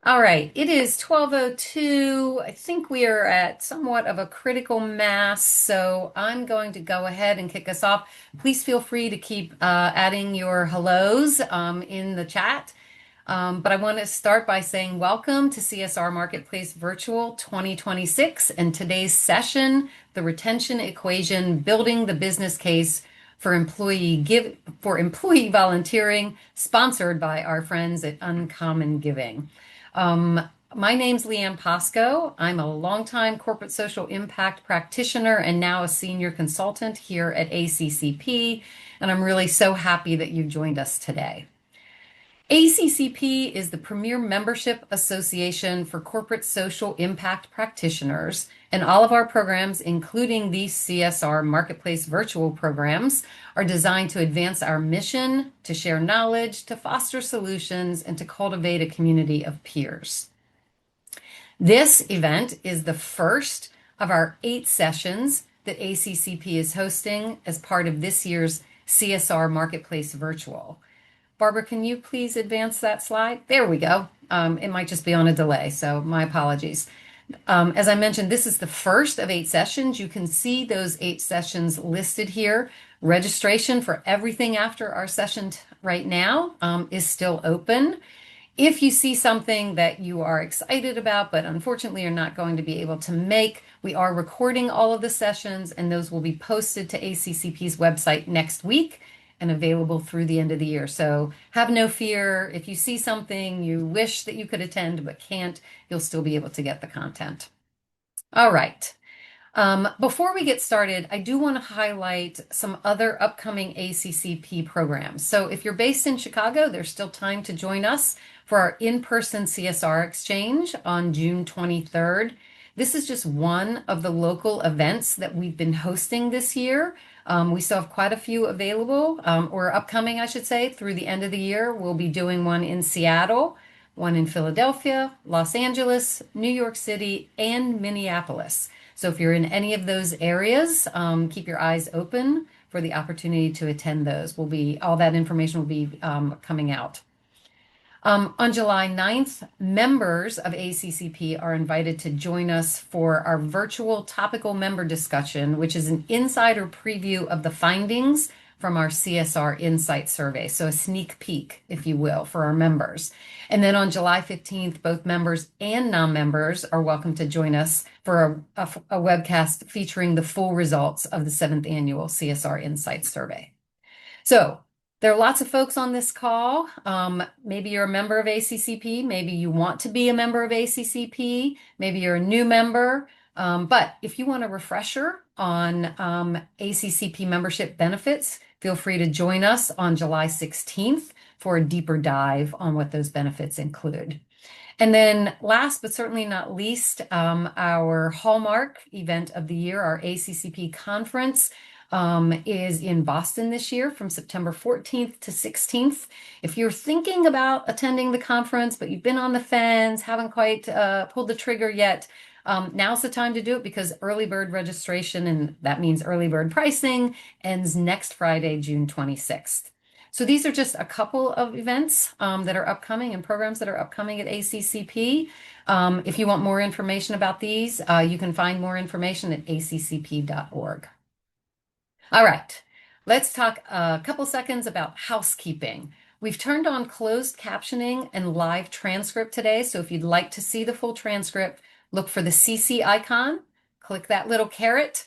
All right, it is 12:02. I think we are at somewhat of a critical mass, so I'm going to go ahead and kick us off. Please feel free to keep adding your hellos in the chat. But I want to start by saying welcome to CSR Marketplace Virtual 2026 and today's session, the retention equation, building the business case for employee volunteering, sponsored by our friends at Uncommon Giving. My name's Leanne Pasco. I'm a longtime corporate social impact practitioner and now a senior consultant here at ACCP, and I'm really so happy that you've joined us today. ACCP is the premier membership association for corporate social impact practitioners, and all of our programs, including these CSR Marketplace virtual programs, are designed to advance our mission, to share knowledge, to foster solutions, and to cultivate a community of peers. This event is the first of our 8 sessions that ACCP is hosting as part of this year's CSR Marketplace Virtual. Barbara, can you please advance that slide? There we go. It might just be on a delay, so my apologies. As I mentioned, this is the first of 8 sessions. You can see those 8 sessions listed here. Registration for everything after our session right now is still open. If you see something that you are excited about, but unfortunately are not going to be able to make, we are recording all of the sessions, and those will be posted to ACCP's website next week and available through the end of the year. So have no fear. If you see something you wish that you could attend but can't, you'll still be able to get the content. All right. Before we get started, I do want to highlight some other upcoming ACCP programs. So if you're based in Chicago, there's still time to join us for our in-person CSR exchange on June 23rd. This is just one of the local events that we've been hosting this year. We still have quite a few available, or upcoming, I should say, through the end of the year. We'll be doing one in Seattle, one in Philadelphia, Los Angeles, New York City, and Minneapolis. So if you're in any of those areas, keep your eyes open for the opportunity to attend those. All that information will be coming out. On July 9th, members of ACCP are invited to join us for our virtual topical member discussion, which is an insider preview of the findings from our CSR Insight Survey. So a sneak peek, if you will, for our members. And then on July 15th, both members and non-members are welcome to join us for a webcast featuring the full results of the 7th annual CSR Insight Survey. So there are lots of folks on this call. Maybe you're a member of ACCP. Maybe you want to be a member of ACCP. Maybe you're a new member. But if you want a refresher on ACCP membership benefits, feel free to join us on July 16th for a deeper dive on what those benefits include. And then last but certainly not least, our hallmark event of the year, our ACCP conference, is in Boston this year from September 14th to 16th. If you're thinking about attending the conference, but you've been on the fence, haven't quite pulled the trigger yet, now's the time to do it because early bird registration, and that means early bird pricing, ends next Friday, June 26th. So these are just a couple of events that are upcoming and programs that are upcoming at ACCP. If you want more information about these, you can find more information at accp.org. All right, let's talk a couple seconds about housekeeping. We've turned on closed captioning and live transcript today, so if you'd like to see the full transcript, look for the CC icon, click that little caret,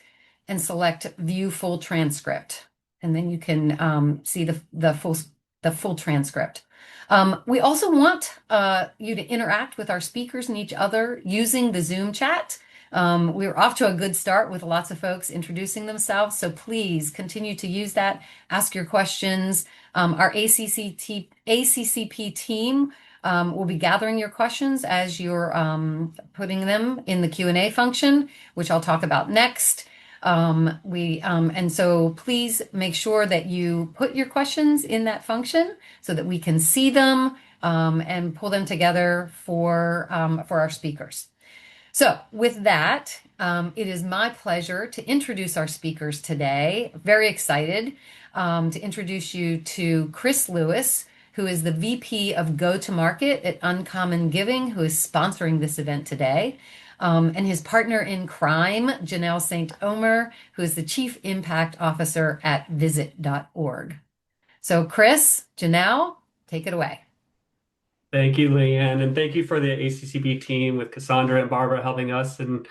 and select View Full Transcript. And then you can see the full transcript. We also want you to interact with our speakers and each other using the Zoom chat. We're off to a good start with lots of folks introducing themselves, so please continue to use that. Ask your questions. Our ACCP team will be gathering your questions as you're putting them in the Q&A function, which I'll talk about next. And so please make sure that you put your questions in that function so that we can see them and pull them together for our speakers. So with that, it is my pleasure to introduce our speakers today. Very excited to introduce you to Chris Lewis, who is the VP of Go-to-Market at Uncommon Giving, who is sponsoring this event today. And his partner in crime, Janelle St. Omer, who is the Chief Impact Officer at visit.org. So, Chris, Janelle, take it away. Thank you, Leanne, and thank you for the ACCB team with Cassandra and Barbara helping us, and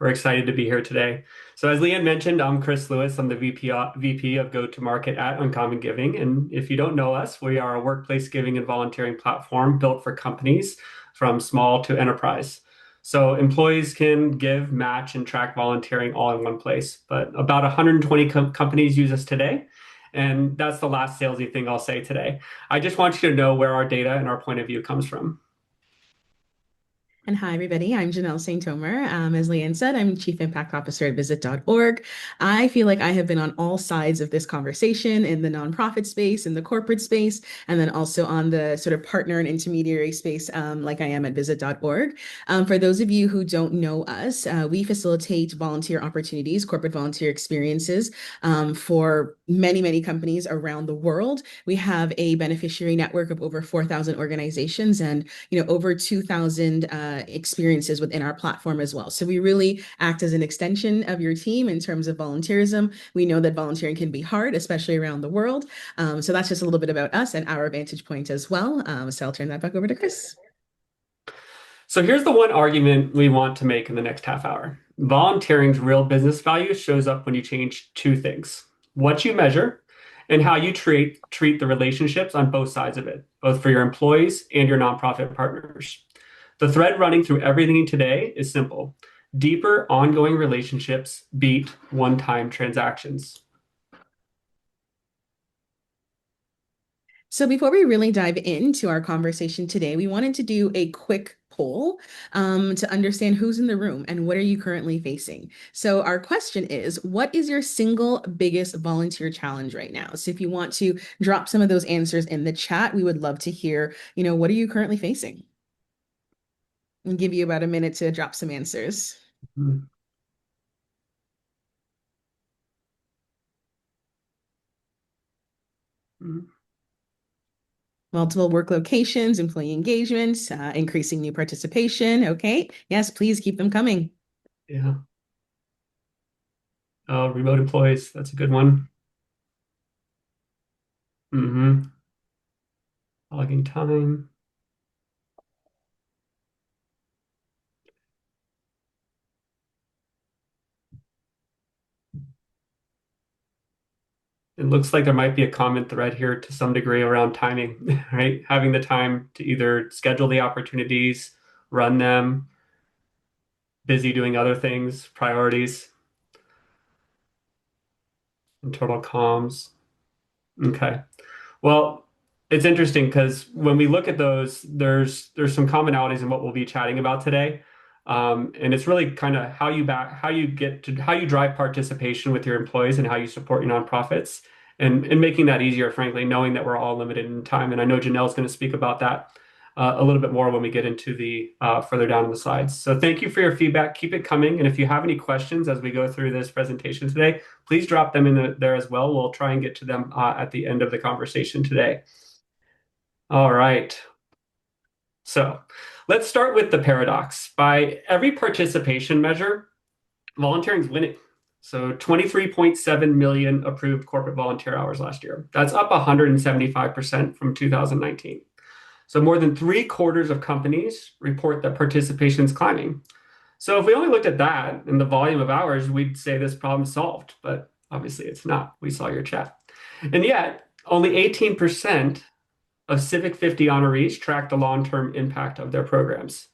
we're excited to be here today. So as Leanne mentioned, I'm Chris Lewis. I'm the VP of Go-to-Market at Uncommon Giving, and if you don't know us, we are a workplace giving and volunteering platform built for companies from small to enterprise. So employees can give, match, and track volunteering all in one place, but about 120 companies use us today. And that's the last salesy thing I'll say today. I just want you to know where our data and our point of view comes from. And hi, everybody. I'm Janelle St. Omer. As Leanne said, I'm Chief Impact Officer at visit.org. I feel like I have been on all sides of this conversation in the nonprofit space, in the corporate space, and then also on the sort of partner and intermediary space, like I am at visit.org. For those of you who don't know us, we facilitate volunteer opportunities, corporate volunteer experiences for many, many companies around the world. We have a beneficiary network of over 4,000 organizations and over 2,000 experiences within our platform as well. So we really act as an extension of your team in terms of volunteerism. We know that volunteering can be hard, especially around the world. So that's just a little bit about us and our vantage point as well. So I'll turn that back over to Chris. So here's the one argument we want to make in the next half hour. Volunteering's real business value shows up when you change two things: what you measure and how you treat the relationships on both sides of it, both for your employees and your nonprofit partners. The thread running through everything today is simple: deeper, ongoing relationships beat one-time transactions. So before we really dive into our conversation today, we wanted to do a quick poll to understand who's in the room and what are you currently facing. So our question is, what is your single biggest volunteer challenge right now? So if you want to drop some of those answers in the chat, we would love to hear, what are you currently facing? And give you about a minute to drop some answers. Mm-hmm. Multiple work locations, employee engagements, increasing new participation. Okay. Yes, please keep them coming. Yeah. Remote employees, that's a good one. Logging time. It looks like there might be a common thread here to some degree around timing, right? Having the time to either schedule the opportunities, run them, busy doing other things, priorities, and total comms. Okay. Well, it's interesting because when we look at those, there's some commonalities in what we'll be chatting about today. And it's really kind of how you drive participation with your employees and how you support your nonprofits and making that easier, frankly, knowing that we're all limited in time. And I know Janelle is going to speak about that a little bit more when we get into the further down in the slides. So thank you for your feedback. Keep it coming. And if you have any questions as we go through this presentation today, please drop them in there as well. We'll try and get to them at the end of the conversation today. All right. So let's start with the paradox. By every participation measure, volunteering is winning. So 23.7 million approved corporate volunteer hours last year. That's up 175% from 2019. So more than 3/4 of companies report that participation is climbing. So if we only looked at that and the volume of hours, we'd say this problem is solved, but obviously it's not. We saw your chat. And yet only 18% of Civic 50 honorees track the long-term impact of their programs.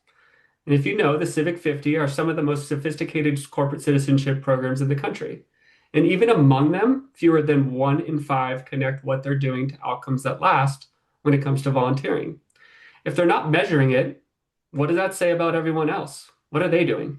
And if you know, the Civic 50 are some of the most sophisticated corporate citizenship programs in the country. And even among them, fewer than 1 in 5 connect what they're doing to outcomes that last when it comes to volunteering. If they're not measuring it, what does that say about everyone else? What are they doing?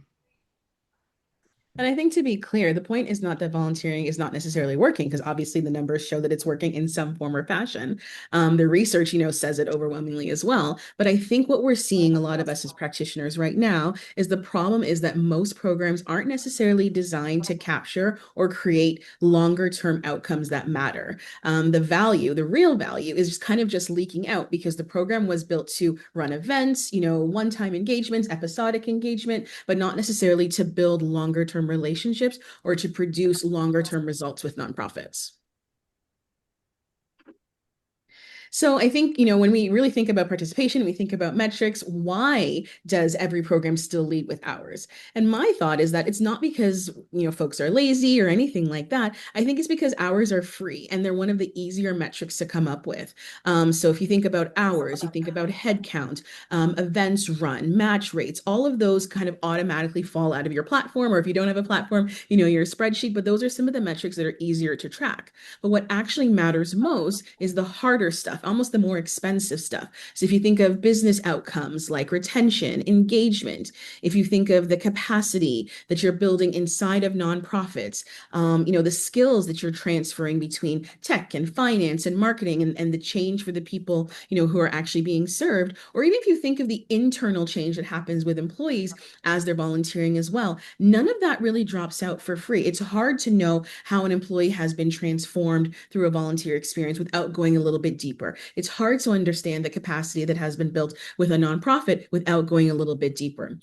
And I think to be clear, the point is not that volunteering is not necessarily working, because obviously the numbers show that it's working in some form or fashion. The research, says it overwhelmingly as well. But I think what we're seeing a lot of us as practitioners right now is the problem is that most programs aren't necessarily designed to capture or create longer term outcomes that matter. The value, the real value, is just kind of just leaking out because the program was built to run events, one time engagements, episodic engagement, but not necessarily to build longer term relationships or to produce longer term results with nonprofits. So I think, when we really think about participation, we think about metrics, why does every program still lead with hours? And my thought is that it's not because, folks are lazy or anything like that. I think it's because hours are free and they're one of the easier metrics to come up with. So if you think about hours, you think about headcount, events run, match rates, all of those kind of automatically fall out of your platform. Or if you don't have a platform, your spreadsheet, but those are some of the metrics that are easier to track. But what actually matters most is the harder stuff, almost the more expensive stuff. So if you think of business outcomes like retention, engagement, if you think of the capacity that you're building inside of nonprofits, the skills that you're transferring between tech and finance and marketing and the change for the people, who are actually being served, or even if you think of the internal change that happens with employees as they're volunteering as well, none of that really drops out for free. It's hard to know how an employee has been transformed through a volunteer experience without going a little bit deeper. It's hard to understand the capacity that has been built with a nonprofit without going a little bit deeper.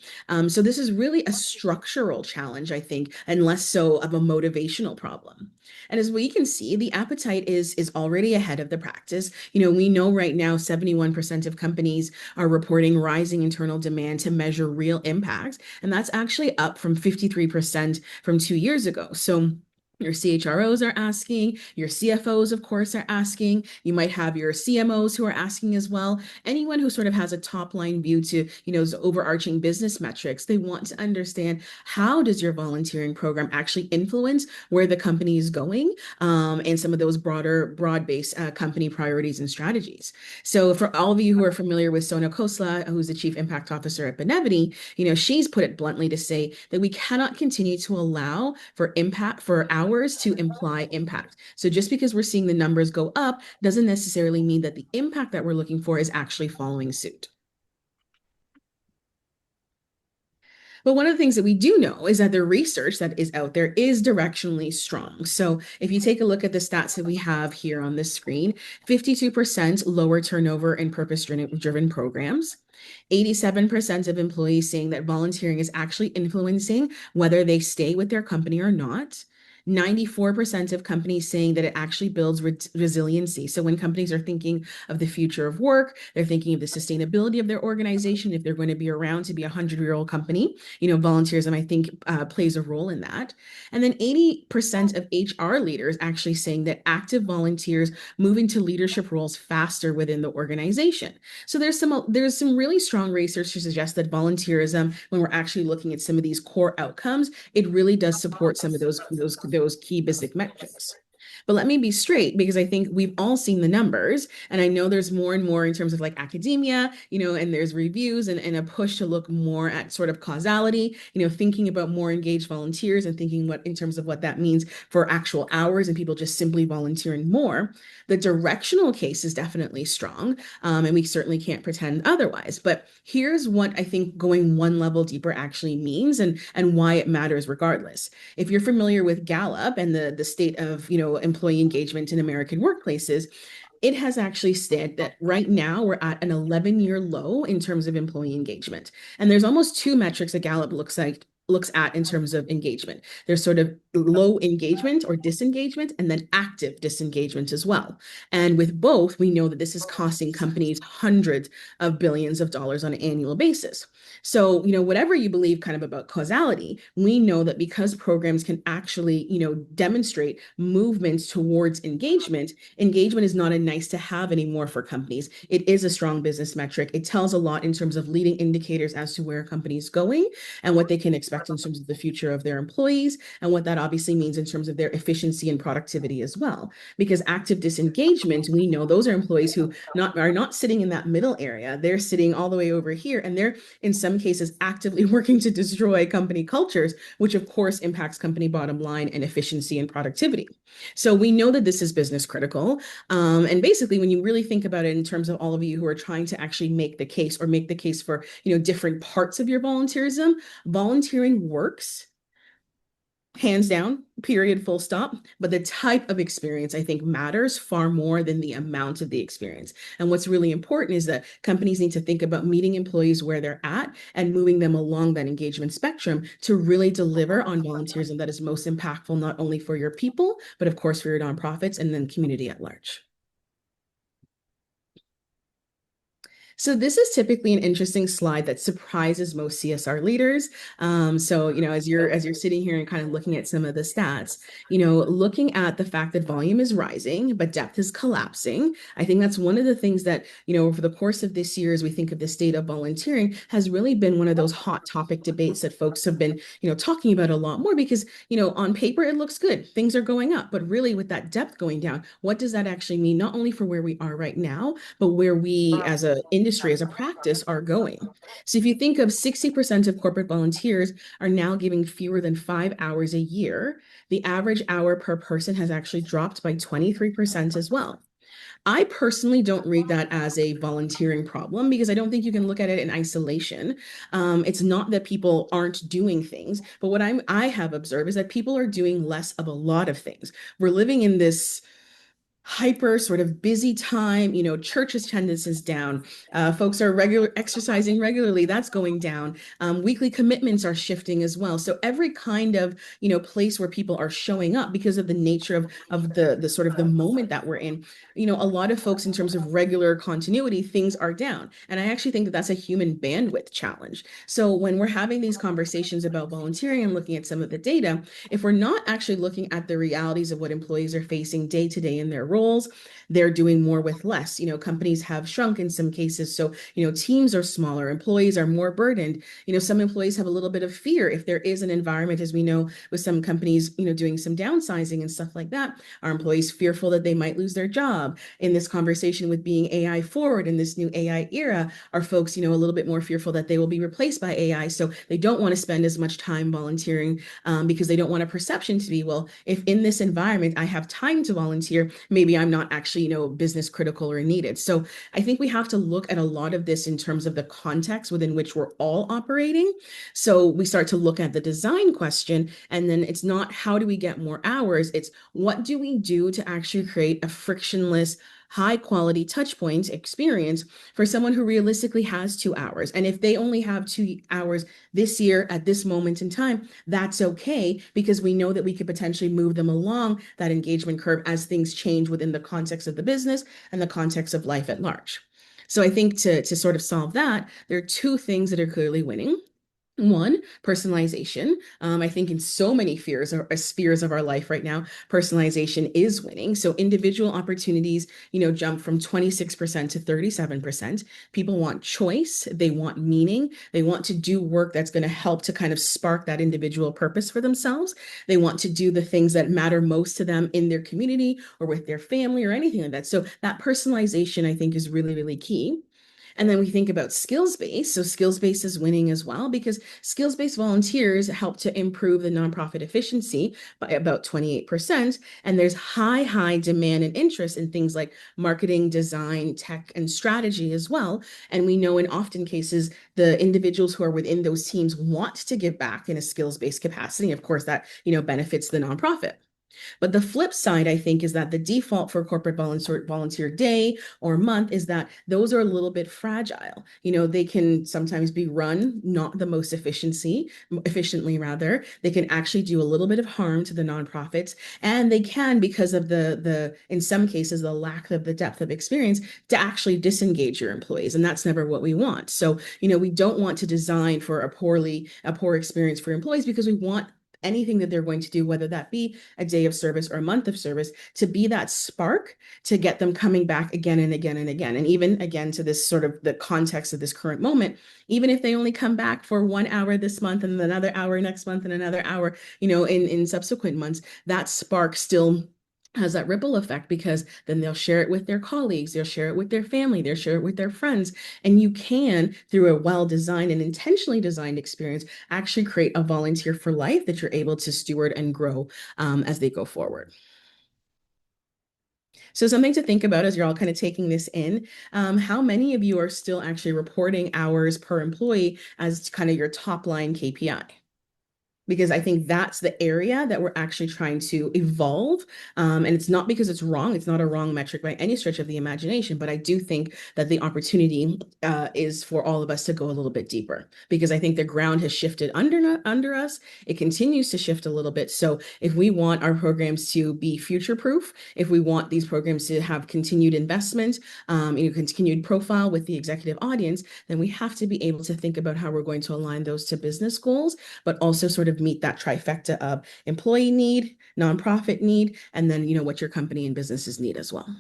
So this is really a structural challenge, I think, and less so of a motivational problem. And as we can see, the appetite is already ahead of the practice. We know right now 71% of companies are reporting rising internal demand to measure real impact, and that's actually up from 53% from 2 years ago. So your CHROs are asking, your CFOs, of course, are asking. You might have your CMOs who are asking as well. Anyone who sort of has a top line view to, overarching business metrics, they want to understand how does your volunteering program actually influence where the company is going, and some of those broad-based company priorities and strategies. So for all of you who are familiar with Sona Khosla, who's the Chief Impact Officer at Benevity, she's put it bluntly to say that we cannot continue to allow for impact for hours to imply impact. So just because we're seeing the numbers go up doesn't necessarily mean that the impact that we're looking for is actually following suit. But one of the things that we do know is that the research that is out there is directionally strong. So if you take a look at the stats that we have here on this screen, 52% lower turnover in purpose-driven programs. 87% of employees saying that volunteering is actually influencing whether they stay with their company or not. 94% of companies saying that it actually builds resiliency. So when companies are thinking of the future of work, they're thinking of the sustainability of their organization. If they're going to be around to be a 100-year-old company, volunteerism, I think, plays a role in that. And then 80% of HR leaders actually saying that active volunteers move into leadership roles faster within the organization. So there's some really strong research to suggest that volunteerism, when we're actually looking at some of these core outcomes, it really does support some of those key basic metrics. But let me be straight, because I think we've all seen the numbers, and I know there's more and more in terms of like academia, and there's reviews and a push to look more at sort of causality, thinking about more engaged volunteers and thinking what in terms of what that means for actual hours and people just simply volunteering more. The directional case is definitely strong, and we certainly can't pretend otherwise. But here's what I think going one level deeper actually means and why it matters regardless. If you're familiar with Gallup and the state of, employee engagement in American workplaces, it has actually said that right now we're at an 11-year low in terms of employee engagement. And there's almost two metrics that Gallup looks at in terms of engagement. There's sort of low engagement or disengagement, and then active disengagement as well. And with both, we know that this is costing companies hundreds of billions of dollars on an annual basis. So, whatever you believe kind of about causality, we know that because programs can actually, demonstrate movements towards engagement, engagement is not a nice to have anymore for companies. It is a strong business metric. It tells a lot in terms of leading indicators as to where a company is going and what they can expect in terms of the future of their employees and what that obviously means in terms of their efficiency and productivity as well. Because active disengagement, we know those are employees who are not sitting in that middle area. They're sitting all the way over here, and they're in some cases actively working to destroy company cultures, which of course impacts company bottom line and efficiency and productivity. So we know that this is business critical. And basically, when you really think about it in terms of all of you who are trying to actually make the case or make the case for, different parts of your volunteerism, volunteering works hands down, period, full stop. But the type of experience, I think, matters far more than the amount of the experience. And what's really important is that companies need to think about meeting employees where they're at and moving them along that engagement spectrum to really deliver on volunteerism that is most impactful, not only for your people, but of course for your nonprofits and then community at large. So this is typically an interesting slide that surprises most CSR leaders. So, as you're sitting here and kind of looking at some of the stats, looking at the fact that volume is rising, but depth is collapsing. I think that's one of the things that, over the course of this year, as we think of the state of volunteering, has really been one of those hot topic debates that folks have been, talking about a lot more because, on paper, it looks good. Things are going up, but really with that depth going down, what does that actually mean? Not only for where we are right now, but where we as an industry, as a practice, are going. So if you think of 60% of corporate volunteers are now giving fewer than 5 hours a year, the average hour per person has actually dropped by 23% as well. I personally don't read that as a volunteering problem because I don't think you can look at it in isolation. It's not that people aren't doing things, but what I have observed is that people are doing less of a lot of things. We're living in this hyper sort of busy time. Church attendance is down. Folks are exercising regularly, that's going down. Weekly commitments are shifting as well. So every kind of place where people are showing up because of the nature of the sort of the moment that we're in, a lot of folks in terms of regular continuity, things are down. And I actually think that that's a human bandwidth challenge. So when we're having these conversations about volunteering and looking at some of the data, if we're not actually looking at the realities of what employees are facing day to day in their roles, they're doing more with less. Companies have shrunk in some cases. So, teams are smaller, employees are more burdened. Some employees have a little bit of fear if there is an environment, as we know, with some companies, doing some downsizing and stuff like that. Are employees fearful that they might lose their job? In this conversation with being AI forward in this new AI era, are folks, a little bit more fearful that they will be replaced by AI? So they don't want to spend as much time volunteering because they don't want a perception to be, well, if in this environment I have time to volunteer, maybe I'm not actually, business critical or needed. So I think we have to look at a lot of this in terms of the context within which we're all operating. So we start to look at the design question, and then it's not how do we get more hours, it's what do we do to actually create a frictionless, high quality touch point experience for someone who realistically has 2 hours. And if they only have 2 hours this year at this moment in time, that's okay because we know that we could potentially move them along that engagement curve as things change within the context of the business and the context of life at large. So I think to sort of solve that, there are two things that are clearly winning. One, personalization. I think in so many spheres of our life right now, personalization is winning. So individual opportunities, jump from 26% to 37%. People want choice. They want meaning. They want to do work that's going to help to kind of spark that individual purpose for themselves. They want to do the things that matter most to them in their community or with their family or anything like that. So that personalization, I think, is really, really key. And then we think about skills-based. So skills-based is winning as well because skills-based volunteers help to improve the nonprofit efficiency by about 28%. And there's high, high demand and interest in things like marketing, design, tech, and strategy as well. And we know in often cases, the individuals who are within those teams want to give back in a skills-based capacity. Of course, that, benefits the nonprofit. But the flip side, I think, is that the default for corporate volunteer day or month is that those are a little bit fragile. They can sometimes be run not the most efficiently rather. They can actually do a little bit of harm to the nonprofits, and they can, because of the in some cases the lack of the depth of experience, to actually disengage your employees, and that's never what we want. So we don't want to design for a poor experience for employees because we want anything that they're going to do, whether that be a day of service or a month of service, to be that spark to get them coming back again and again and again. And even again, to this sort of the context of this current moment, even if they only come back for 1 hour this month and another hour next month and another hour, in subsequent months, that spark still has that ripple effect, because then they'll share it with their colleagues, they'll share it with their family, they'll share it with their friends. And you can, through a well-designed and intentionally designed experience, actually create a volunteer for life that you're able to steward and grow as they go forward. So something to think about as you're all kind of taking this in, how many of you are still actually reporting hours per employee as kind of your top line KPI? Because I think that's the area that we're actually trying to evolve. And it's not because it's wrong. It's not a wrong metric by any stretch of the imagination. But I do think that the opportunity is for all of us to go a little bit deeper, because I think the ground has shifted under us. It continues to shift a little bit. So if we want our programs to be future proof, if we want these programs to have continued investment, continued profile with the executive audience, then we have to be able to think about how we're going to align those to business goals, but also sort of meet that trifecta of employee need, nonprofit need, and then, what your company and businesses need as well.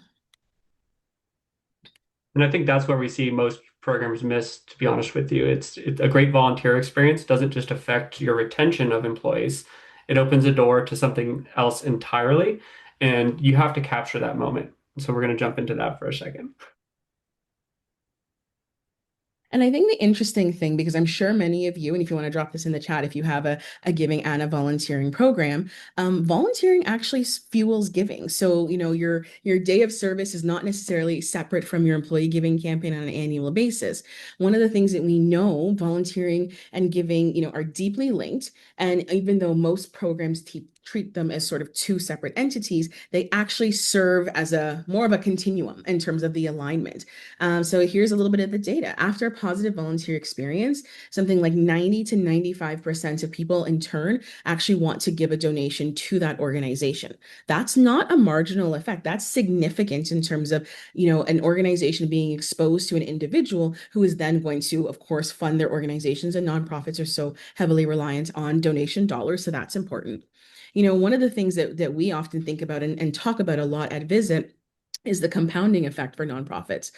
And I think that's where we see most programs miss, to be honest with you. It's a great volunteer experience doesn't just affect your retention of employees. It opens a door to something else entirely, and you have to capture that moment. So we're going to jump into that for a second. And I think the interesting thing, because I'm sure many of you, and if you want to drop this in the chat, if you have a giving and a volunteering program, volunteering actually fuels giving. So, your day of service is not necessarily separate from your employee giving campaign on an annual basis. One of the things that we know, volunteering and giving, are deeply linked. And even though most programs treat them as sort of two separate entities, they actually serve as a more of a continuum in terms of the alignment. So here's a little bit of the data. After a positive volunteer experience, something like 90 to 95% of people in turn actually want to give a donation to that organization. That's not a marginal effect. That's significant in terms of, an organization being exposed to an individual who is then going to, of course, fund their organizations, and nonprofits are so heavily reliant on donation dollars. So that's important. One of the things that we often think about and talk about a lot at Visit is the compounding effect for nonprofits.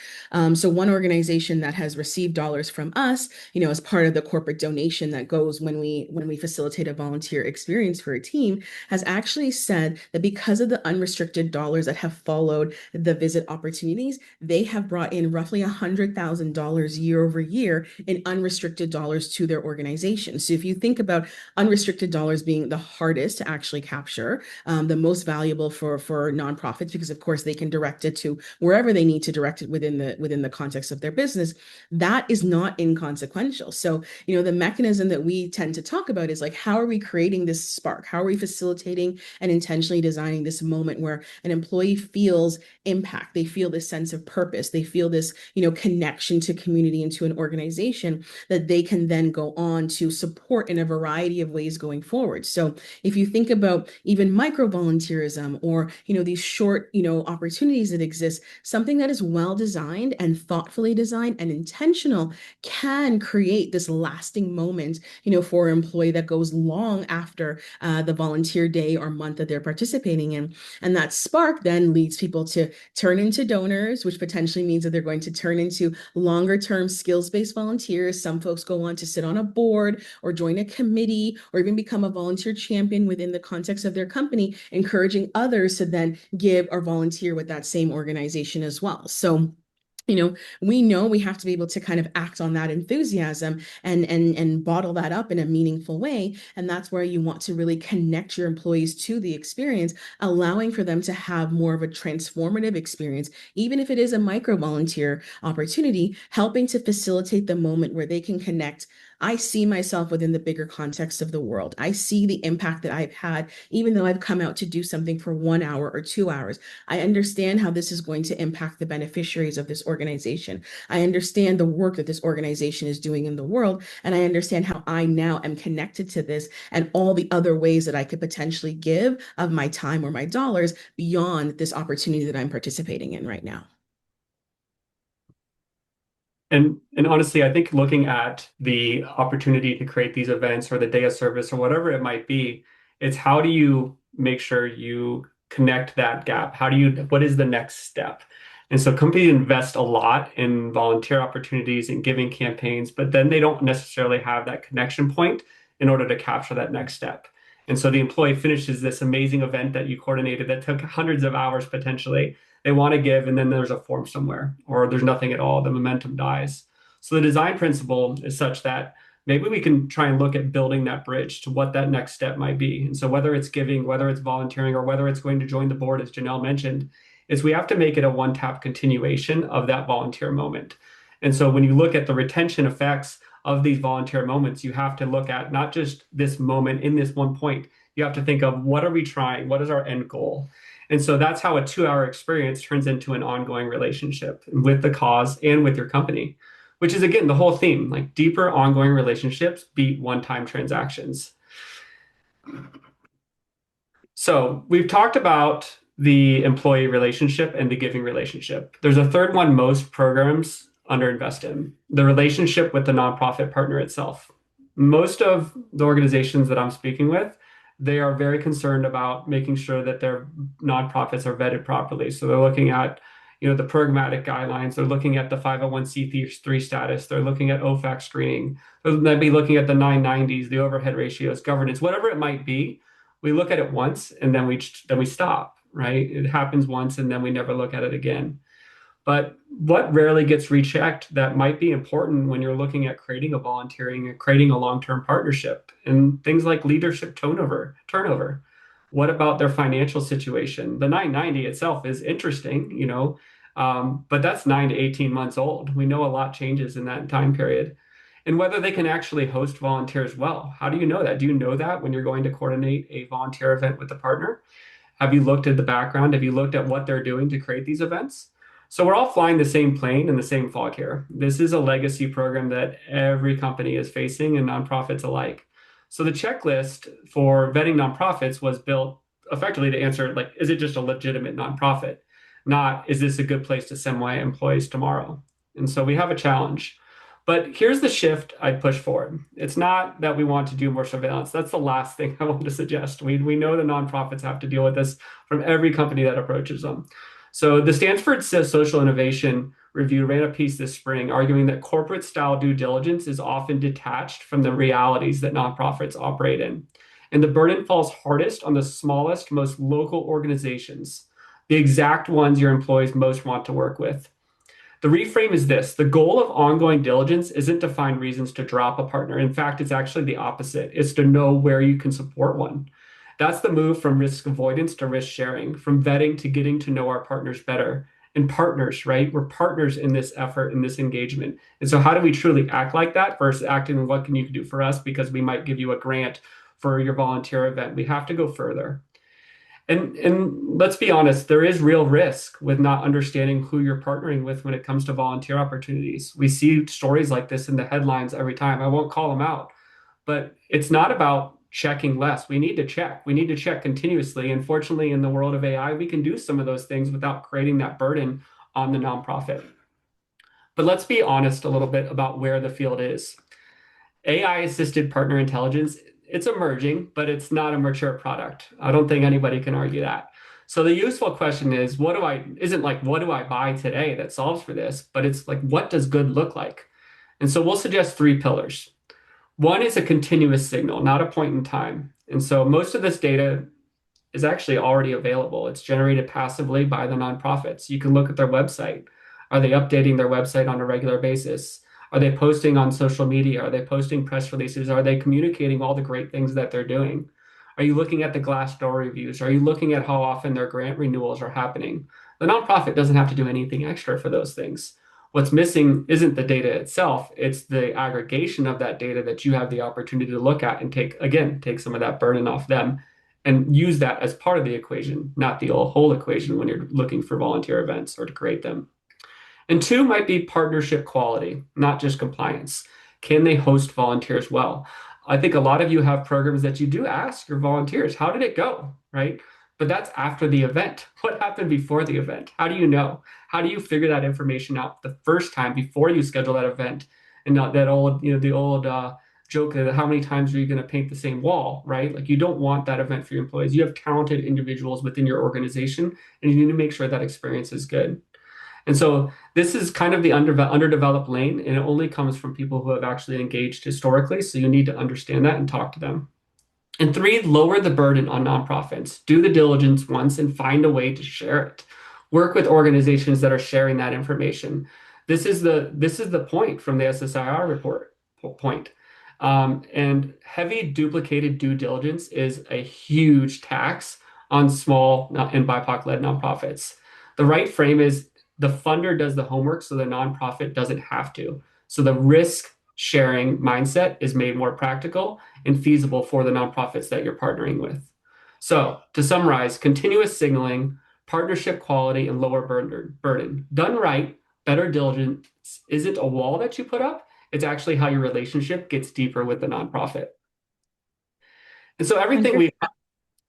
So one organization that has received dollars from us, as part of the corporate donation that goes when we facilitate a volunteer experience for a team, has actually said that because of the unrestricted dollars that have followed the visit opportunities, they have brought in roughly $100,000 year over year in unrestricted dollars to their organization. So if you think about unrestricted dollars being the hardest to actually capture, the most valuable for nonprofits, because of course they can direct it to wherever they need to direct it within the context of their business, that is not inconsequential. So, the mechanism that we tend to talk about is like, how are we creating this spark? How are we facilitating and intentionally designing this moment where an employee feels impact? They feel this sense of purpose. They feel this, connection to community and to an organization that they can then go on to support in a variety of ways going forward. So if you think about even micro volunteerism or, these short, opportunities that exist, something that is well designed and thoughtfully designed and intentional can create this lasting moment, for an employee that goes long after the volunteer day or month that they're participating in. And that spark then leads people to turn into donors, which potentially means that they're going to turn into longer term skills-based volunteers. Some folks go on to sit on a board or join a committee or even become a volunteer champion within the context of their company, encouraging others to then give or volunteer with that same organization as well. So we know we have to be able to kind of act on that enthusiasm and bottle that up in a meaningful way. And that's where you want to really connect your employees to the experience, allowing for them to have more of a transformative experience, even if it is a micro volunteer opportunity, helping to facilitate the moment where they can connect. I see myself within the bigger context of the world. I see the impact that I've had, even though I've come out to do something for 1 hour or 2 hours. I understand how this is going to impact the beneficiaries of this organization. I understand the work that this organization is doing in the world, and I understand how I now am connected to this and all the other ways that I could potentially give of my time or my dollars beyond this opportunity that I'm participating in right now. And honestly, I think looking at the opportunity to create these events or the day of service or whatever it might be, it's how do you make sure you connect that gap? What is the next step? And so companies invest a lot in volunteer opportunities and giving campaigns, but then they don't necessarily have that connection point in order to capture that next step. And so the employee finishes this amazing event that you coordinated that took hundreds of hours potentially. They want to give, and then there's a form somewhere, or there's nothing at all. The momentum dies. So the design principle is such that maybe we can try and look at building that bridge to what that next step might be. And so whether it's giving, whether it's volunteering, or whether it's going to join the board, as Janelle mentioned, is we have to make it a one-tap continuation of that volunteer moment. And so when you look at the retention effects of these volunteer moments, you have to look at not just this moment in this one point. You have to think of what are we trying? What is our end goal? And so that's how a 2 hour experience turns into an ongoing relationship with the cause and with your company, which is again the whole theme, like deeper ongoing relationships beat one-time transactions. So we've talked about the employee relationship and the giving relationship. There's a third one most programs underinvest in, the relationship with the nonprofit partner itself. Most of the organizations that I'm speaking with, they are very concerned about making sure that their nonprofits are vetted properly. So they're looking at, the programmatic guidelines. They're looking at the 501c3 status. They're looking at OFAC screening. They might be looking at the 990s, the overhead ratios, governance, whatever it might be. We look at it once and then we stop, right? It happens once and then we never look at it again. But what rarely gets rechecked that might be important when you're looking at creating a volunteering and creating a long-term partnership, and things like leadership turnover. What about their financial situation? The 990 itself is interesting, but that's 9 to 18 months old. We know a lot changes in that time period. And whether they can actually host volunteers well. How do you know that? Do you know that when you're going to coordinate a volunteer event with a partner? Have you looked at the background? Have you looked at what they're doing to create these events? So we're all flying the same plane in the same fog here. This is a legacy program that every company is facing, and nonprofits alike. So the checklist for vetting nonprofits was built effectively to answer, like, is it just a legitimate nonprofit? Not, is this a good place to send my employees tomorrow? And so we have a challenge. But here's the shift I'd push forward. It's not that we want to do more surveillance. That's the last thing I want to suggest. We know the nonprofits have to deal with this from every company that approaches them. So the Stanford Social Innovation Review ran a piece this spring arguing that corporate style due diligence is often detached from the realities that nonprofits operate in. And the burden falls hardest on the smallest, most local organizations, the exact ones your employees most want to work with. The reframe is this: the goal of ongoing diligence isn't to find reasons to drop a partner. In fact, it's actually the opposite. It's to know where you can support one. That's the move from risk avoidance to risk sharing, from vetting to getting to know our partners better. And partners, right? We're partners in this effort, in this engagement. And so how do we truly act like that versus acting on what can you do for us because we might give you a grant for your volunteer event? We have to go further. And let's be honest, there is real risk with not understanding who you're partnering with when it comes to volunteer opportunities. We see stories like this in the headlines every time. I won't call them out, but it's not about checking less. We need to check. We need to check continuously. And fortunately, in the world of AI, we can do some of those things without creating that burden on the nonprofit. But let's be honest a little bit about where the field is. AI-assisted partner intelligence, it's emerging, but it's not a mature product. I don't think anybody can argue that. So the useful question is, what do I buy today that solves for this? But it's like, what does good look like? And so we'll suggest 3 pillars. One is a continuous signal, not a point in time. And so most of this data is actually already available. It's generated passively by the nonprofits. You can look at their website. Are they updating their website on a regular basis? Are they posting on social media? Are they posting press releases? Are they communicating all the great things that they're doing? Are you looking at the Glassdoor reviews? Are you looking at how often their grant renewals are happening? The nonprofit doesn't have to do anything extra for those things. What's missing isn't the data itself, it's the aggregation of that data that you have the opportunity to look at and take some of that burden off them and use that as part of the equation, not the whole equation when you're looking for volunteer events or to create them. And 2 might be partnership quality, not just compliance. Can they host volunteers well? I think a lot of you have programs that you do ask your volunteers, how did it go, right? but that's after the event. What happened before the event? How do you know? How do you figure that information out the first time before you schedule that event? And not that old, the old joke that how many times are you going to paint the same wall, right? Like you don't want that event for your employees. You have talented individuals within your organization, and you need to make sure that experience is good. And so this is kind of the underdeveloped lane, and it only comes from people who have actually engaged historically. So you need to understand that and talk to them. And three, lower the burden on nonprofits. Do the diligence once and find a way to share it. Work with organizations that are sharing that information. This is the point from the SSIR report point. And heavy duplicated due diligence is a huge tax on small and BIPOC-led nonprofits. The right frame is the funder does the homework so the nonprofit doesn't have to. So the risk sharing mindset is made more practical and feasible for the nonprofits that you're partnering with. So to summarize, continuous signaling, partnership quality, and lower burden. Done right, better diligence isn't a wall that you put up. It's actually how your relationship gets deeper with the nonprofit. And so And everything we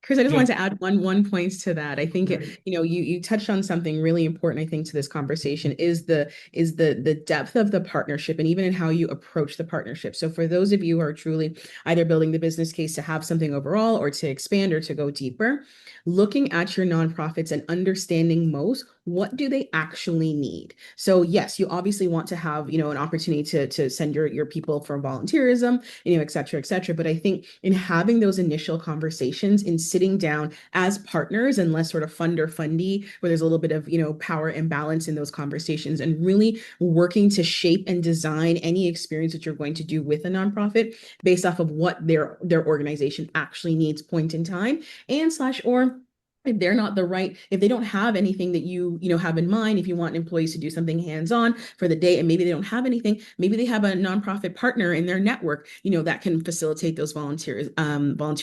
Chris, I just yeah, wanted to add one point to that. I think right. you touched on something really important, I think, to this conversation is the depth of the partnership and even in how you approach the partnership. So for those of you who are truly either building the business case to have something overall or to expand or to go deeper, looking at your nonprofits and understanding most what do they actually need. So yes, you obviously want to have, an opportunity to send your people for volunteerism, et cetera, et cetera. But I think in having those initial conversations, in sitting down as partners and less sort of funder fundy, where there's a little bit of, power imbalance in those conversations and really working to shape and design any experience that you're going to do with a nonprofit based off of what their organization actually needs point in time and slash or if they're not the right, if they don't have anything that you have in mind, if you want employees to do something hands-on for the day and maybe they don't have anything, maybe they have a nonprofit partner in their network, that can facilitate those volunteer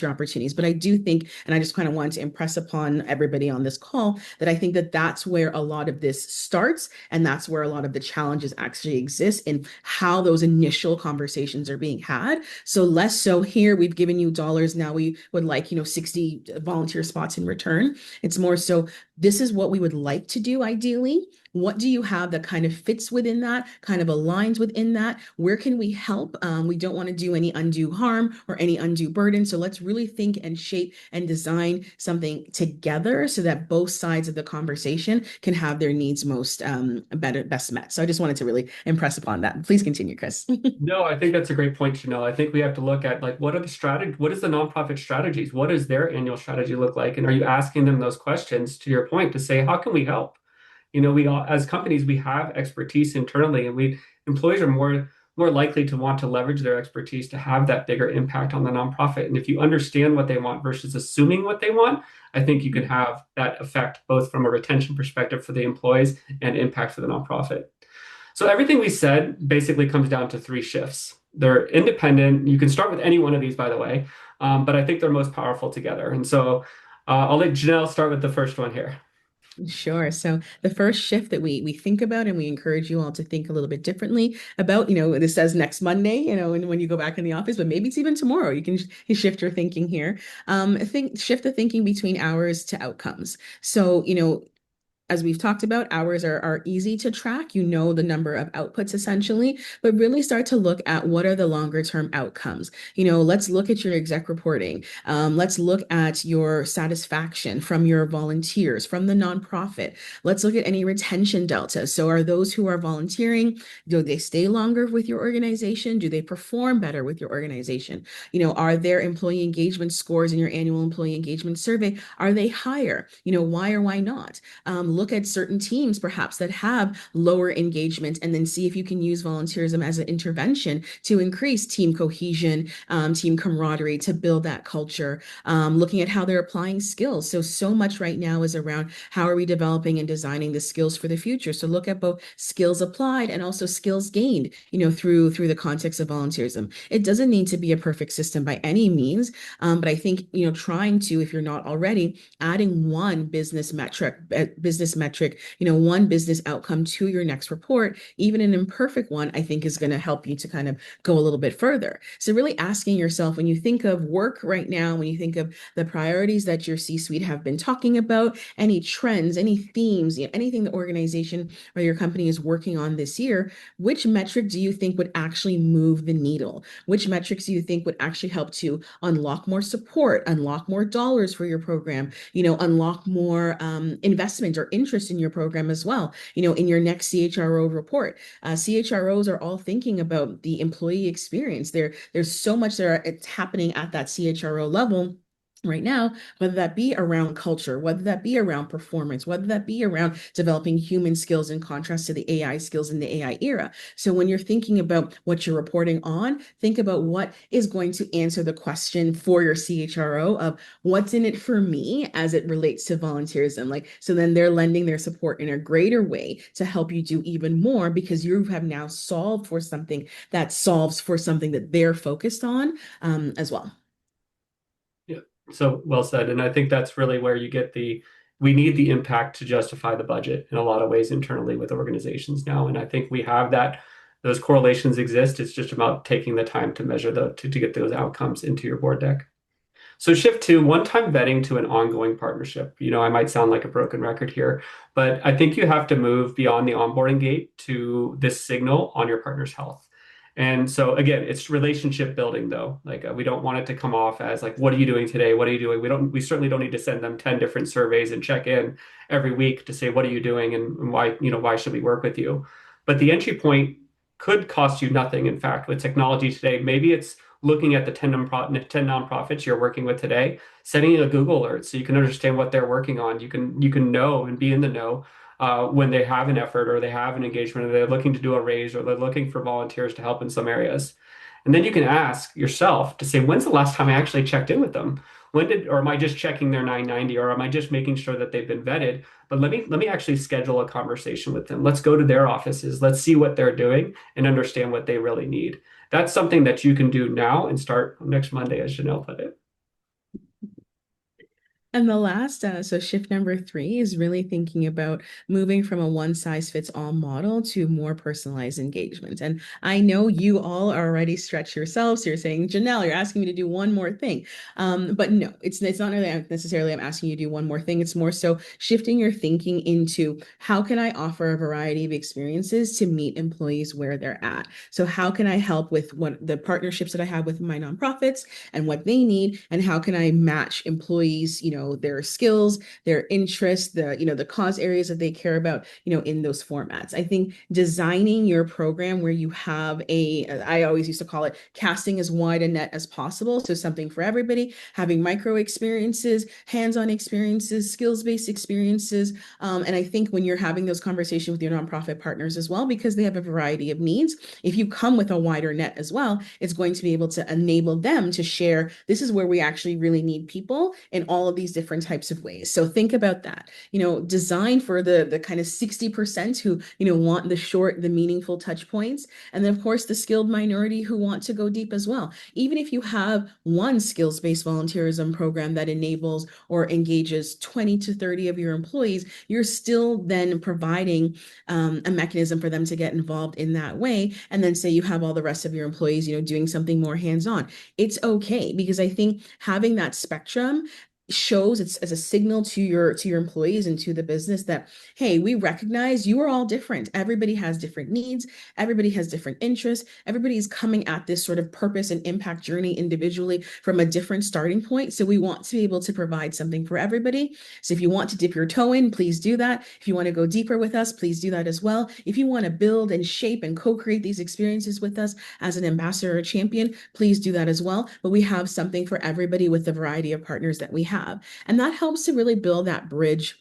opportunities. But I do think, and I just kind of wanted to impress upon everybody on this call that I think that that's where a lot of this starts, and that's where a lot of the challenges actually exist in how those initial conversations are being had. So less so here, we've given you dollars, now we would like, 60 volunteer spots in return. It's more so, this is what we would like to do ideally. What do you have that kind of fits within that, kind of aligns within that? Where can we help? We don't want to do any undue harm or any undue burden. So let's really think and shape and design something together so that both sides of the conversation can have their needs best met. So I just wanted to really impress upon that. Please continue, Chris. No, I think that's a great point, Chanel. I think we have to look at like what is the nonprofit strategies? What does their annual strategy look like? And are you asking them those questions to your point to say, how can we help? We all, as companies, we have expertise internally, and we employees are more likely to want to leverage their expertise to have that bigger impact on the nonprofit. And if you understand what they want versus assuming what they want, I think you can have that effect both from a retention perspective for the employees and impact for the nonprofit. So everything we said basically comes down to three shifts. They're independent. You can start with any one of these, by the way, but I think they're most powerful together. And so I'll let Janelle start with the first one here. Sure. So the first shift that we think about and we encourage you all to think a little bit differently about, this says next Monday, and when you go back in the office, but maybe it's even tomorrow. You can shift your thinking here. Shift the thinking between hours to outcomes. So, as we've talked about, hours are easy to track. You know the number of outputs essentially, but really start to look at what are the longer term outcomes. Let's look at your exec reporting. Let's look at your satisfaction from your volunteers, from the nonprofit. Let's look at any retention delta. So are those who are volunteering, do they stay longer with your organization? Do they perform better with your organization? Are their employee engagement scores in your annual employee engagement survey, are they higher? Why or why not? Look at certain teams perhaps that have lower engagement and then see if you can use volunteerism as an intervention to increase team cohesion, team camaraderie, to build that culture. Looking at how they're applying skills. So much right now is around how are we developing and designing the skills for the future. So look at both skills applied and also skills gained, through the context of volunteerism. It doesn't need to be a perfect system by any means, but I think, trying to, if you're not already, adding one business business metric, one business outcome to your next report, even an imperfect one, I think is going to help you to kind of go a little bit further. So really asking yourself, when you think of work right now, when you think of the priorities that your C-suite have been talking about, any trends, any themes, anything the organization or your company is working on this year, which metric do you think would actually move the needle? Which metrics do you think would actually help to unlock more support, unlock more dollars for your program, unlock more investment or interest in your program as well, in your next CHRO report? CHROs are all thinking about the employee experience. There's so much that it's happening at that CHRO level right now, whether that be around culture, whether that be around performance, whether that be around developing human skills in contrast to the AI skills in the AI era. So when you're thinking about what you're reporting on, think about what is going to answer the question for your CHRO of what's in it for me as it relates to volunteerism. So then they're lending their support in a greater way to help you do even more because you have now solved for something that solves for something that they're focused on as well. Yeah, so well said. And I think that's really where you get we need the impact to justify the budget in a lot of ways internally with organizations now. And I think we have those correlations exist. It's just about taking the time to measure to get those outcomes into your board deck. So shift to one-time vetting to an ongoing partnership. I might sound like a broken record here, but I think you have to move beyond the onboarding gate to this signal on your partner's health. And so again, it's relationship building though. We don't want it to come off as like, what are you doing today? What are you doing? We certainly don't need to send them 10 different surveys and check in every week to say, what are you doing and why should we work with you? But the entry point could cost you nothing. In fact, with technology today, maybe it's looking at the 10 nonprofits you're working with today, sending a Google alert so you can understand what they're working on. You can know and be in the know when they have an effort or they have an engagement or they're looking to do a raise or they're looking for volunteers to help in some areas. And then you can ask yourself to say, when's the last time I actually checked in with them? Or am I just checking their 990 or am I just making sure that they've been vetted? But let me actually schedule a conversation with them. Let's go to their offices. Let's see what they're doing and understand what they really need. That's something that you can do now and start next Monday, as Janelle put it. And the last, so shift number 3 is really thinking about moving from a one size fits all model to more personalized engagement. And I know you all are already stretched yourselves. So you're saying, Janelle, you're asking me to do one more thing. But no, it's not really necessarily I'm asking you to do one more thing. It's more so shifting your thinking into how can I offer a variety of experiences to meet employees where they're at? So how can I help with what the partnerships that I have with my nonprofits and what they need? And how can I match employees, their skills, their interests, the cause areas that they care about, in those formats. I think designing your program where you have I always used to call it casting as wide a net as possible. So something for everybody, having micro experiences, hands-on experiences, skills-based experiences. And I think when you're having those conversations with your nonprofit partners as well, because they have a variety of needs, if you come with a wider net as well, it's going to be able to enable them to share, this is where we actually really need people in all of these different types of ways. So think about that, design for the kind of 60% who, want the meaningful touch points. And then of course the skilled minority who want to go deep as well. Even if you have one skills-based volunteerism program that enables or engages 20 to 30 of your employees, you're still then providing a mechanism for them to get involved in that way. And then say you have all the rest of your employees, doing something more hands-on. It's okay, because I think having that spectrum shows it's as a signal to your employees and to the business that, hey, we recognize you are all different. Everybody has different needs. Everybody has different interests. Everybody's coming at this sort of purpose and impact journey individually from a different starting point. So we want to be able to provide something for everybody. So if you want to dip your toe in, please do that. If you want to go deeper with us, please do that as well. If you want to build and shape and co-create these experiences with us as an ambassador or champion, please do that as well. But we have something for everybody with the variety of partners that we have. And that helps to really build that bridge,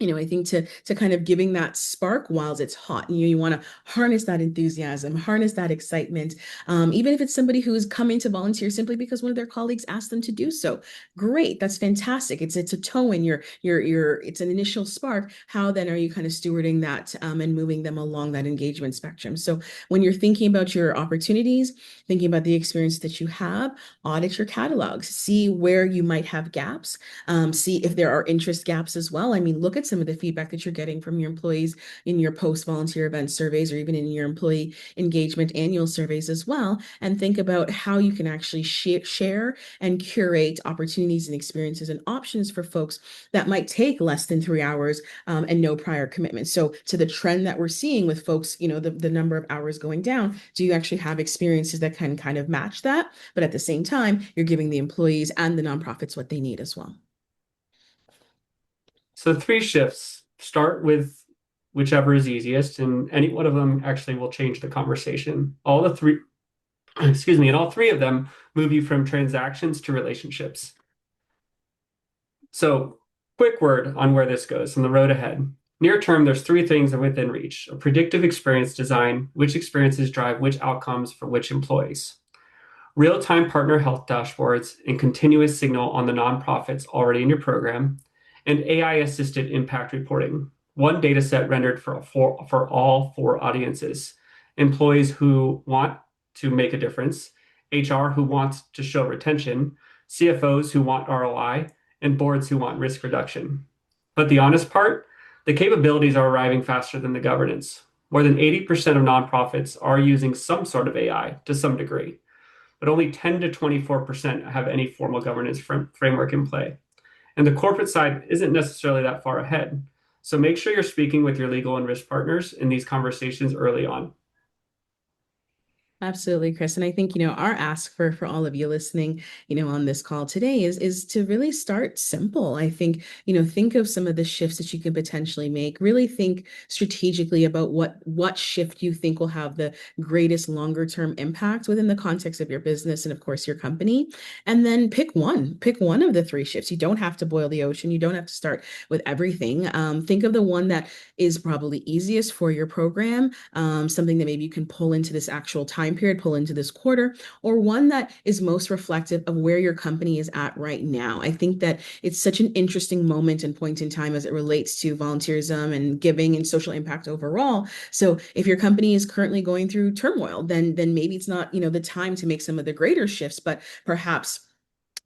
I think to kind of giving that spark while it's hot. You want to harness that enthusiasm, harness that excitement, even if it's somebody who's coming to volunteer simply because one of their colleagues asked them to do so. Great, that's fantastic. It's a toe in it's an initial spark. How then are you kind of stewarding that and moving them along that engagement spectrum? So when you're thinking about your opportunities, thinking about the experience that you have, audit your catalogs, see where you might have gaps, see if there are interest gaps as well. I mean, look at some of the feedback that you're getting from your employees in your post-volunteer event surveys or even in your employee engagement annual surveys as well, and think about how you can actually share and curate opportunities and experiences and options for folks that might take less than 3 hours and no prior commitment. So to the trend that we're seeing with folks, the number of hours going down, do you actually have experiences that can kind of match that? But at the same time, you're giving the employees and the nonprofits what they need as well. So three shifts. Start with whichever is easiest, and any one of them actually will change the conversation. All the three, excuse me, and all three of them move you from transactions to relationships. So, quick word on where this goes on the road ahead. Near term, there's three things that are within reach: a predictive experience design, which experiences drive which outcomes for which employees, real-time partner health dashboards, and continuous signal on the nonprofits already in your program, and AI-assisted impact reporting. One data set rendered for all four audiences: employees who want to make a difference, HR who wants to show retention, CFOs who want ROI, and boards who want risk reduction. But the honest part, the capabilities are arriving faster than the governance. More than 80% of nonprofits are using some sort of AI to some degree, but only 10 to 24% have any formal governance framework in play. And the corporate side isn't necessarily that far ahead. So make sure you're speaking with your legal and risk partners in these conversations early on. Absolutely, Chris. And I think, our ask for all of you listening, on this call today is to really start simple. I think, think of some of the shifts that you can potentially make. Really think strategically about what shift you think will have the greatest longer term impact within the context of your business and of course your company. And then pick one of the three shifts. You don't have to boil the ocean. You don't have to start with everything. Think of the one that is probably easiest for your program, something that maybe you can pull into this actual time period, pull into this quarter, or one that is most reflective of where your company is at right now. I think that it's such an interesting moment and point in time as it relates to volunteerism and giving and social impact overall. So if your company is currently going through turmoil, then maybe it's not, the time to make some of the greater shifts, but perhaps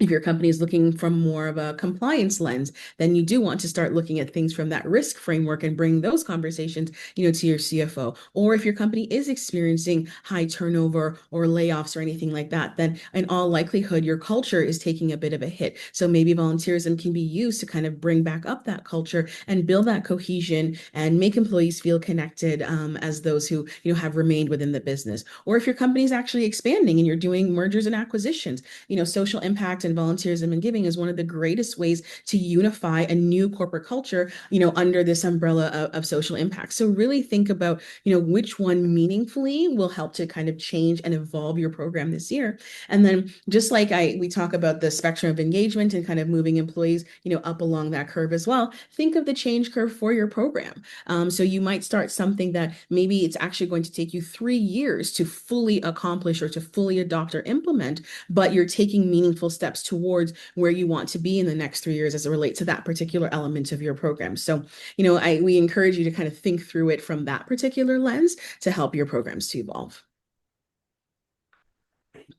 if your company is looking from more of a compliance lens, then you do want to start looking at things from that risk framework and bring those conversations, to your CFO. Or if your company is experiencing high turnover or layoffs or anything like that, then in all likelihood, your culture is taking a bit of a hit. So maybe volunteerism can be used to kind of bring back up that culture and build that cohesion and make employees feel connected as those who, have remained within the business. Or if your company is actually expanding and you're doing mergers and acquisitions, social impact and volunteerism and giving is one of the greatest ways to unify a new corporate culture, under this umbrella of social impact. So really think about, which one meaningfully will help to kind of change and evolve your program this year. And then just like we talk about the spectrum of engagement and kind of moving employees, up along that curve as well, think of the change curve for your program. So you might start something that maybe it's actually going to take you 3 years to fully accomplish or to fully adopt or implement, but you're taking meaningful steps towards where you want to be in the next 3 years as it relates to that particular element of your program. So, we encourage you to kind of think through it from that particular lens to help your programs to evolve.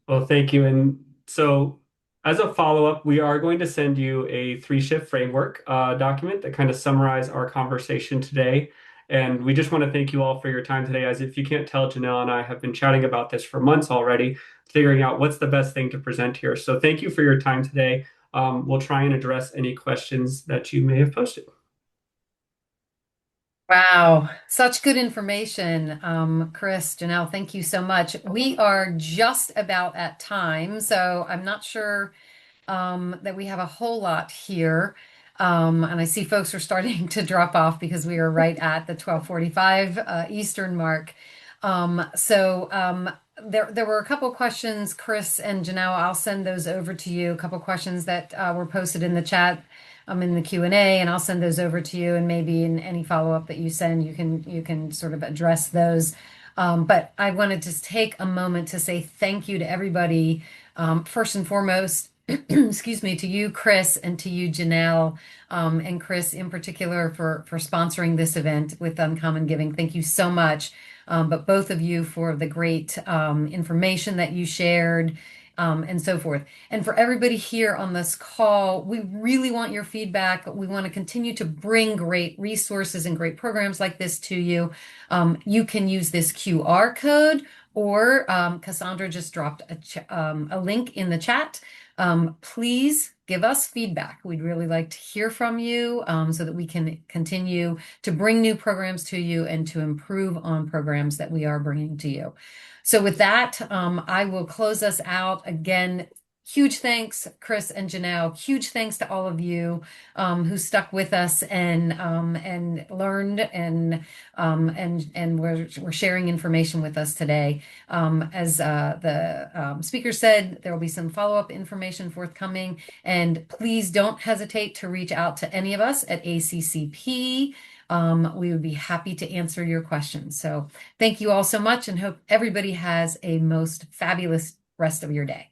Well, thank you. And so, as a follow-up, we are going to send you a three-shift framework document that kind of summarize our conversation today. And we just want to thank you all for your time today. As if you can't tell, Janelle and I have been chatting about this for months already, figuring out what's the best thing to present here. So thank you for your time today. We'll try and address any questions that you may have posted. Wow, such good information, Chris, Janelle, thank you so much. We are just about at time, so I'm not sure that we have a whole lot here. And I see folks are starting to drop off because we are right at the 12:45 Eastern mark. There were a couple questions, Chris and Janelle. I'll send those over to you. A couple questions that were posted in the chat, in the Q&A, and I'll send those over to you. And maybe in any follow-up that you send, you can sort of address those. But I wanted to take a moment to say thank you to everybody. First and foremost, excuse me, to you, Chris, and to you, Janelle, and Chris in particular for sponsoring this event with Uncommon Giving. Thank you so much. But both of you for the great information that you shared and so forth. And for everybody here on this call, we really want your feedback. We want to continue to bring great resources and great programs like this to you. You can use this QR code, or Cassandra just dropped a link in the chat. Please give us feedback. We'd really like to hear from you so that we can continue to bring new programs to you and to improve on programs that we are bringing to you. So with that, I will close us out. Again, huge thanks, Chris and Janelle. Huge thanks to all of you who stuck with us and learned and were sharing information with us today. As the speaker said, there will be some follow-up information forthcoming, and please don't hesitate to reach out to any of us at ACCP. We would be happy to answer your questions. So thank you all so much, and hope everybody has a most fabulous rest of your day.